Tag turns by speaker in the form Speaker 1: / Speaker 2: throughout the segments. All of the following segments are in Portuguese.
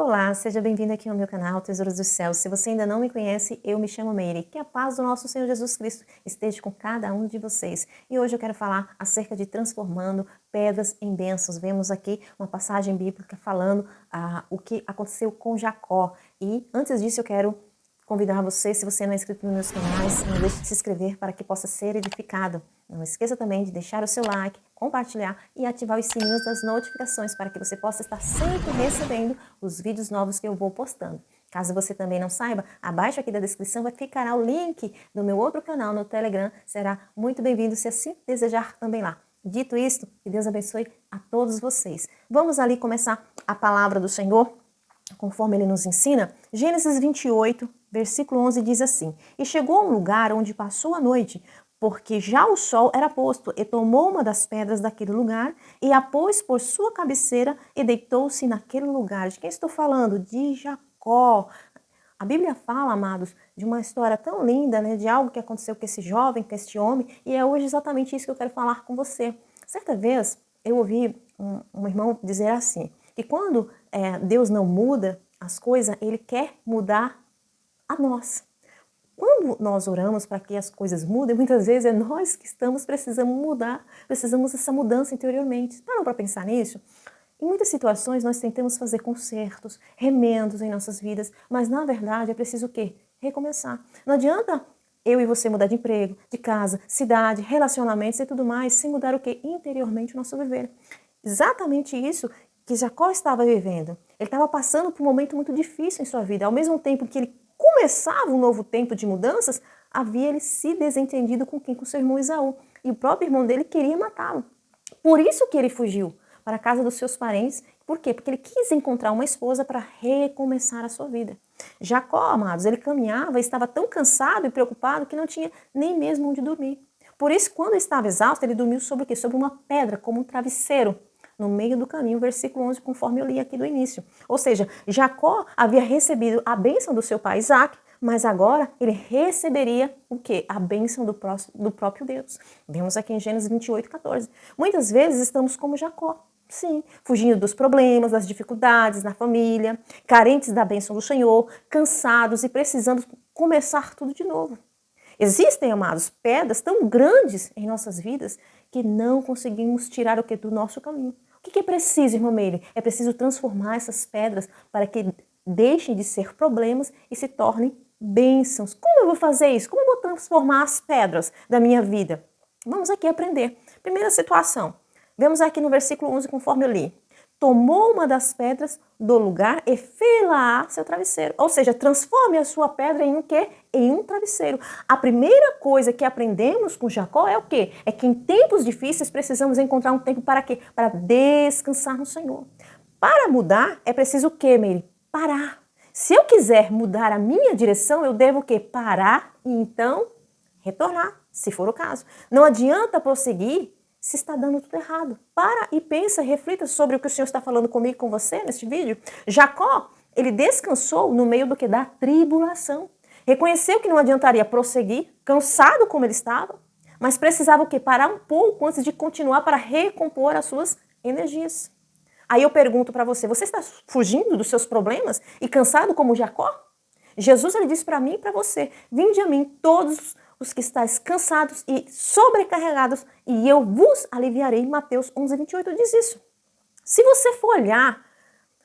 Speaker 1: Olá, seja bem-vindo aqui ao meu canal Tesouros do Céu. Se você ainda não me conhece, eu me chamo Meire. Que a paz do nosso Senhor Jesus Cristo esteja com cada um de vocês. E hoje eu quero falar acerca de transformando pedras em bênçãos. Vemos aqui uma passagem bíblica falando o que aconteceu com Jacó. E antes disso eu quero convidar você, se você não é inscrito nos meus canais, não deixe de se inscrever para que possa ser edificado. Não esqueça também de deixar o seu like, compartilhar e ativar os sininhos das notificações para que você possa estar sempre recebendo os vídeos novos que eu vou postando. Caso você também não saiba, abaixo aqui da descrição vai ficar o link do meu outro canal no Telegram. Será muito bem-vindo se assim desejar também lá. Dito isto, que Deus abençoe a todos vocês. Vamos ali começar a palavra do Senhor, conforme Ele nos ensina. Gênesis 28, versículo 11 diz assim: E chegou a um lugar onde passou a noite, porque já o sol era posto, e tomou uma das pedras daquele lugar, e a pôs por sua cabeceira, e deitou-se naquele lugar. De quem estou falando? De Jacó. A Bíblia fala, amados, de uma história tão linda, né, de algo que aconteceu com esse jovem, com este homem, e é hoje exatamente isso que eu quero falar com você. Certa vez, eu ouvi um irmão dizer assim, que quando Deus não muda as coisas, Ele quer mudar a nós. Quando nós oramos para que as coisas mudem, muitas vezes é nós que precisamos mudar, precisamos dessa mudança interiormente. Parou para pensar nisso? Em muitas situações nós tentamos fazer consertos, remendos em nossas vidas, mas na verdade é preciso o quê? Recomeçar. Não adianta eu e você mudar de emprego, de casa, cidade, relacionamentos e tudo mais, sem mudar o quê? Interiormente o nosso viver. Exatamente isso que Jacó estava vivendo. Ele estava passando por um momento muito difícil em sua vida. Ao mesmo tempo que ele começava um novo tempo de mudanças, havia ele se desentendido com quem? Com seu irmão Esaú. E o próprio irmão dele queria matá-lo. Por isso que ele fugiu para a casa dos seus parentes. Por quê? Porque ele quis encontrar uma esposa para recomeçar a sua vida. Jacó, amados, ele caminhava e estava tão cansado e preocupado que não tinha nem mesmo onde dormir. Por isso, quando estava exausto, ele dormiu sobre o quê? Sobre uma pedra, como um travesseiro, no meio do caminho, versículo 11, conforme eu li aqui do início. Ou seja, Jacó havia recebido a bênção do seu pai Isaac, mas agora ele receberia o quê? A bênção do próprio Deus. Vemos aqui em Gênesis 28, 14. Muitas vezes estamos como Jacó. Sim, fugindo dos problemas, das dificuldades na família, carentes da bênção do Senhor, cansados e precisando começar tudo de novo. Existem, amados, pedras tão grandes em nossas vidas que não conseguimos tirar o que do nosso caminho. O que é preciso, irmão Meire? É preciso transformar essas pedras para que deixem de ser problemas e se tornem bênçãos. Como eu vou fazer isso? Como eu vou transformar as pedras da minha vida? Vamos aqui aprender. Primeira situação. Vemos aqui no versículo 11, conforme eu li. Tomou uma das pedras do lugar e fê-la seu travesseiro. Ou seja, transforme a sua pedra em um quê? Em um travesseiro. A primeira coisa que aprendemos com Jacó é o quê? É que em tempos difíceis precisamos encontrar um tempo para quê? Para descansar no Senhor. Para mudar, é preciso o quê, Meire? Parar. Se eu quiser mudar a minha direção, eu devo o quê? Parar e então retornar, se for o caso. Não adianta prosseguir se está dando tudo errado. Para e pensa, reflita sobre o que o Senhor está falando comigo e com você neste vídeo. Jacó, ele descansou no meio do que? Da tribulação. Reconheceu que não adiantaria prosseguir, cansado como ele estava, mas precisava o quê? Parar um pouco antes de continuar para recompor as suas energias. Aí eu pergunto para você, você está fugindo dos seus problemas e cansado como Jacó? Jesus, ele disse para mim e para você, vinde a mim todos os que estáis cansados e sobrecarregados, e eu vos aliviarei. Mateus 11, 28 diz isso. Se você for olhar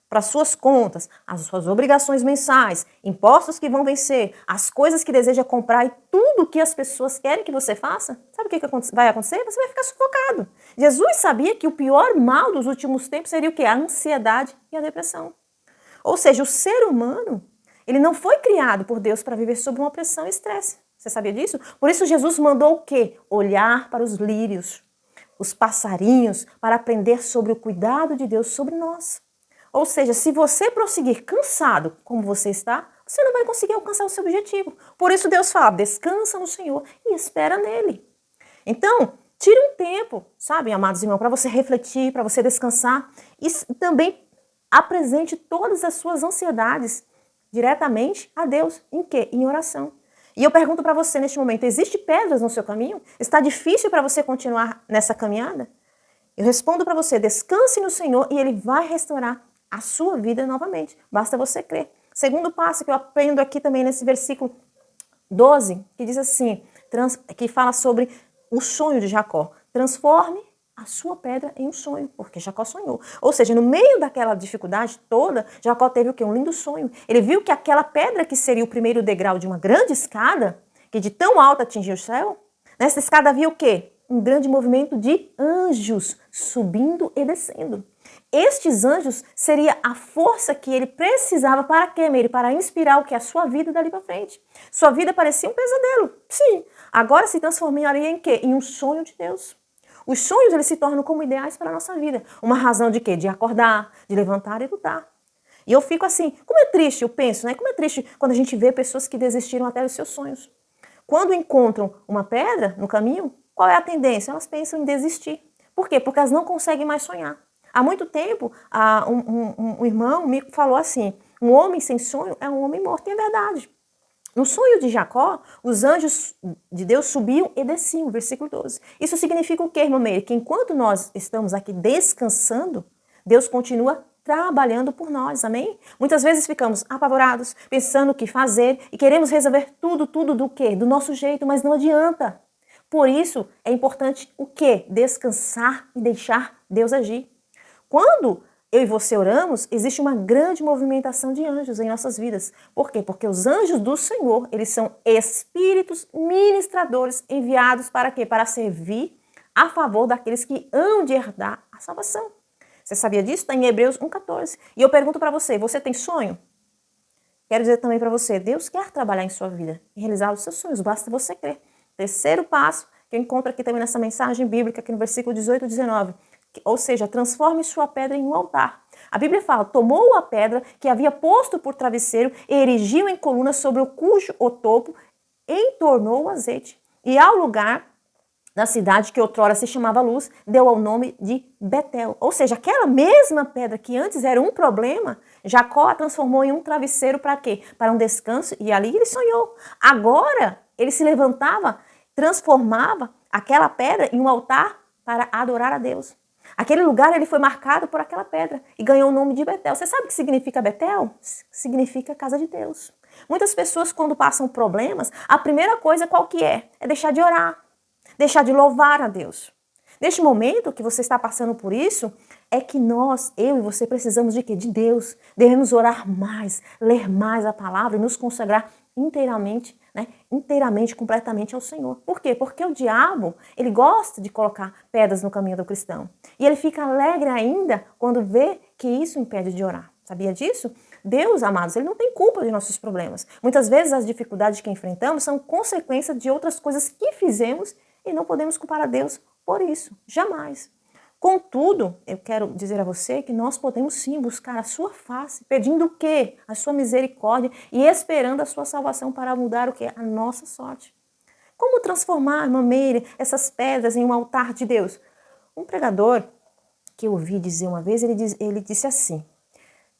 Speaker 1: para as suas contas, as suas obrigações mensais, impostos que vão vencer, as coisas que deseja comprar e tudo que as pessoas querem que você faça, sabe o que vai acontecer? Você vai ficar sufocado. Jesus sabia que o pior mal dos últimos tempos seria o quê? A ansiedade e a depressão. Ou seja, o ser humano, ele não foi criado por Deus para viver sob uma pressão e estresse. Você sabia disso? Por isso Jesus mandou o quê? Olhar para os lírios, os passarinhos, para aprender sobre o cuidado de Deus sobre nós. Ou seja, se você prosseguir cansado como você está, você não vai conseguir alcançar o seu objetivo. Por isso Deus fala, descansa no Senhor e espera nele. Então, tire um tempo, sabe, amados irmãos, para você refletir, para você descansar e também apresente todas as suas ansiedades diretamente a Deus. Em quê? Em oração. E eu pergunto para você neste momento, existe pedras no seu caminho? Está difícil para você continuar nessa caminhada? Eu respondo para você, descanse no Senhor e Ele vai restaurar a sua vida novamente. Basta você crer. Segundo passo que eu aprendo aqui também nesse versículo 12, que diz assim, que fala sobre o sonho de Jacó. Transforme a sua pedra em um sonho, porque Jacó sonhou. Ou seja, no meio daquela dificuldade toda, Jacó teve o quê? Um lindo sonho. Ele viu que aquela pedra que seria o primeiro degrau de uma grande escada, que de tão alta atingia o céu, nessa escada havia o quê? Um grande movimento de anjos subindo e descendo. Estes anjos seria a força que ele precisava para quê, Meire? Para inspirar o que? A sua vida dali para frente. Sua vida parecia um pesadelo. Sim. Agora se transformaria em quê? Em um sonho de Deus. Os sonhos, eles se tornam como ideais para a nossa vida. Uma razão de quê? De acordar, de levantar e lutar. E eu fico assim, como é triste, eu penso, né? Como é triste quando a gente vê pessoas que desistiram até dos seus sonhos. Quando encontram uma pedra no caminho, qual é a tendência? Elas pensam em desistir. Por quê? Porque elas não conseguem mais sonhar. Há muito tempo, um irmão me falou assim, um homem sem sonho é um homem morto, e é verdade. No sonho de Jacó, os anjos de Deus subiam e desciam, versículo 12. Isso significa o quê, irmã Meire? Que enquanto nós estamos aqui descansando, Deus continua trabalhando por nós, amém? Muitas vezes ficamos apavorados, pensando o que fazer e queremos resolver tudo do quê? Do nosso jeito, mas não adianta. Por isso, é importante o quê? Descansar e deixar Deus agir. Quando eu e você oramos, existe uma grande movimentação de anjos em nossas vidas. Por quê? Porque os anjos do Senhor, eles são espíritos ministradores enviados para quê? Para servir a favor daqueles que hão de herdar a salvação. Você sabia disso? Está em Hebreus 1,14. E eu pergunto para você, você tem sonho? Quero dizer também para você, Deus quer trabalhar em sua vida e realizar os seus sonhos, basta você crer. Terceiro passo, que eu encontro aqui também nessa mensagem bíblica, aqui no versículo 18 e 19. Ou seja, transforme sua pedra em um altar. A Bíblia fala, tomou a pedra que havia posto por travesseiro e erigiu em coluna sobre o cujo o topo entornou o azeite. E ao lugar da cidade que outrora se chamava Luz, deu ao nome de Betel. Ou seja, aquela mesma pedra que antes era um problema, Jacó a transformou em um travesseiro para quê? Para um descanso, e ali ele sonhou. Agora, ele se levantava, transformava aquela pedra em um altar para adorar a Deus. Aquele lugar ele foi marcado por aquela pedra e ganhou o nome de Betel. Você sabe o que significa Betel? Significa casa de Deus. Muitas pessoas, quando passam problemas, a primeira coisa qual que é? É deixar de orar, deixar de louvar a Deus. Neste momento que você está passando por isso, é que nós, eu e você, precisamos de quê? De Deus. Devemos orar mais, ler mais a palavra e nos consagrar inteiramente, inteiramente, completamente ao Senhor. Por quê? Porque o diabo, ele gosta de colocar pedras no caminho do cristão. E ele fica alegre ainda quando vê que isso impede de orar. Sabia disso? Deus, amados, ele não tem culpa de nossos problemas. Muitas vezes as dificuldades que enfrentamos são consequência de outras coisas que fizemos e não podemos culpar a Deus por isso, jamais. Contudo, eu quero dizer a você que nós podemos sim buscar a sua face, pedindo o quê? A sua misericórdia e esperando a sua salvação para mudar o quê? A nossa sorte. Como transformar, irmã Meire, essas pedras em um altar de Deus? Um pregador que eu ouvi dizer uma vez, ele disse assim,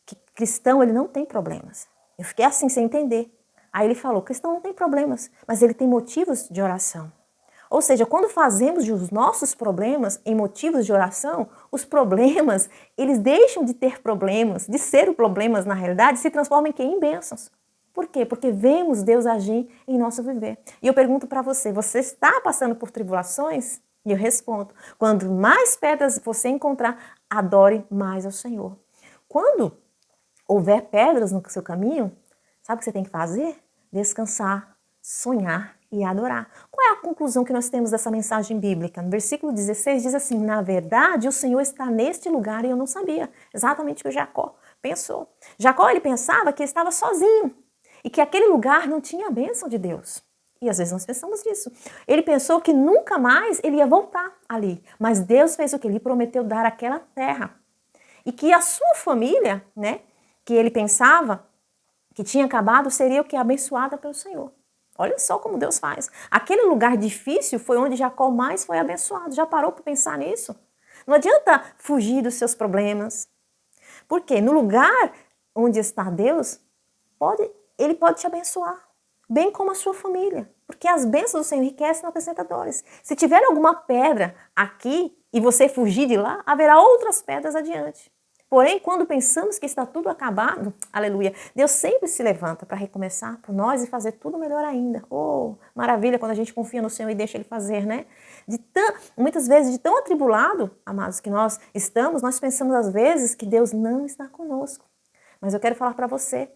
Speaker 1: que cristão ele não tem problemas. Eu fiquei assim, sem entender. Aí ele falou, cristão não tem problemas, mas ele tem motivos de oração. Ou seja, quando fazemos os nossos problemas em motivos de oração, os problemas, eles deixam de ter problemas, de ser problemas na realidade, se transformam em quê? Em bênçãos. Por quê? Porque vemos Deus agir em nosso viver. E eu pergunto para você, você está passando por tribulações? E eu respondo, quando mais pedras você encontrar, adore mais ao Senhor. Quando houver pedras no seu caminho, sabe o que você tem que fazer? Descansar, sonhar e adorar. Qual é a conclusão que nós temos dessa mensagem bíblica? No versículo 16 diz assim, na verdade o Senhor está neste lugar e eu não sabia. Exatamente o que o Jacó pensou. Jacó ele pensava que ele estava sozinho e que aquele lugar não tinha a bênção de Deus. E às vezes nós pensamos nisso. Ele pensou que nunca mais ele ia voltar ali. Mas Deus fez o que? Ele prometeu dar aquela terra. E que a sua família, que ele pensava que tinha acabado, seria o que? Abençoada pelo Senhor. Olha só como Deus faz. Aquele lugar difícil foi onde Jacó mais foi abençoado. Já parou para pensar nisso? Não adianta fugir dos seus problemas. Porque no lugar onde está Deus, ele pode te abençoar. Bem como a sua família. Porque as bênçãos do Senhor enriquecem e acrescentam dores. Se tiver alguma pedra aqui e você fugir de lá, haverá outras pedras adiante. Porém, quando pensamos que está tudo acabado, aleluia, Deus sempre se levanta para recomeçar por nós e fazer tudo melhor ainda. Oh, maravilha quando a gente confia no Senhor e deixa Ele fazer, né? Muitas vezes, de tão atribulado, amados, que nós estamos, nós pensamos às vezes que Deus não está conosco. Mas eu quero falar para você,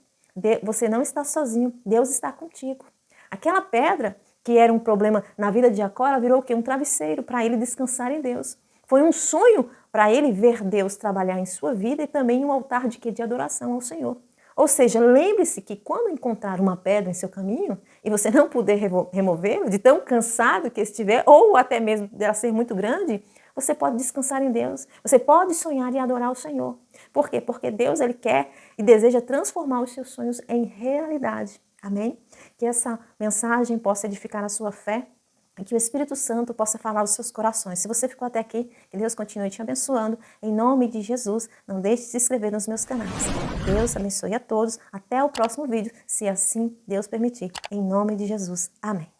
Speaker 1: você não está sozinho, Deus está contigo. Aquela pedra que era um problema na vida de Jacó, ela virou o quê? Um travesseiro para ele descansar em Deus. Foi um sonho para ele ver Deus trabalhar em sua vida e também um altar de adoração ao Senhor. Ou seja, lembre-se que quando encontrar uma pedra em seu caminho e você não puder removê-la, de tão cansado que estiver, ou até mesmo dela ser muito grande, você pode descansar em Deus. Você pode sonhar e adorar o Senhor. Por quê? Porque Deus, Ele quer e deseja transformar os seus sonhos em realidade. Amém? Que essa mensagem possa edificar a sua fé e que o Espírito Santo possa falar aos seus corações. Se você ficou até aqui, que Deus continue te abençoando. Em nome de Jesus, não deixe de se inscrever nos meus canais. Deus abençoe a todos. Até o próximo vídeo, se assim Deus permitir. Em nome de Jesus. Amém.